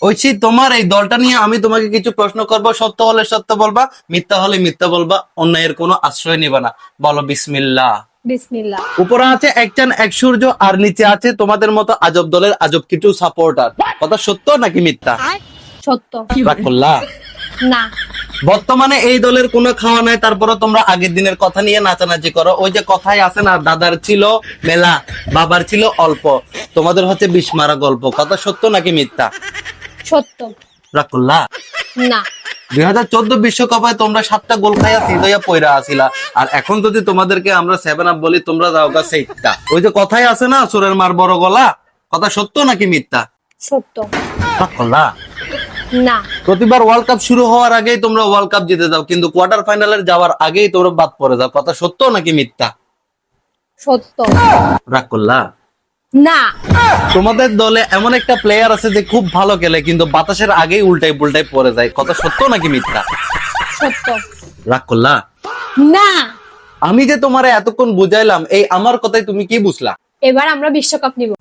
ঐশী, তোমার এই দলটা নিয়ে আমি তোমাকে কিছু প্রশ্ন করব, সত্য হলে সত্য বলবা, মিথ্যা হলে মিথ্যা বলবা, অন্যায়ের কোনো আশ্রয় নিবা না। বলো বিসমিল্লাহ। বিসমিল্লাহ। উপরে আছে এক চাঁদ এক সূর্য, আর নিচে আছে তোমাদের মতো আজব দলের আজব কিছু সাপোর্টার। কথা সত্য নাকি মিথ্যা? সত্য। রাগ করলা? না। বর্তমানে এই দলের কোনো খাওয়া নাই, তারপরে তোমরা আগের দিনের কথা নিয়ে নাচানাচি করো। ওই যে কথাই আছে না, দাদার ছিল মেলা, বাবার ছিল অল্প, তোমাদের হচ্ছে বিষ মারা গল্প। কথা সত্য নাকি মিথ্যা? সত্য। রাগ করলা? না। 2014 বিশ্বকাপে তোমরা 7টা গোল খাইয়া সিধইয়া পয়রা আসিলা, আর এখন যদি তোমাদেরকে আমরা 7 আপ বলি, তোমরা দাও গা 6টা। ওই যে কথাই আছে না, সুরের মার বড় গলা। কথা সত্য নাকি মিথ্যা? সত্য। রাগ করলা? না। প্রতিবার ওয়ার্ল্ড কাপ শুরু হওয়ার আগেই তোমরা ওয়ার্ল্ড কাপ জিতে যাও, কিন্তু কোয়ার্টার ফাইনালের যাওয়ার আগেই তোমরা বাদ পড়ে যাও। কথা সত্য নাকি মিথ্যা? সত্য। রাগ করলা? না। তোমাদের দলে এমন একটা প্লেয়ার আছে যে খুব ভালো খেলে, কিন্তু বাতাসের আগেই উল্টাই পুল্টাই পড়ে যায়। কথা সত্য নাকি মিথ্যা? সত্য। রাগ করলা? না। আমি যে তোমারে এতক্ষণ বুঝাইলাম, এই আমার কথাই তুমি কি বুঝলা? এবার আমরা বিশ্বকাপ নিব।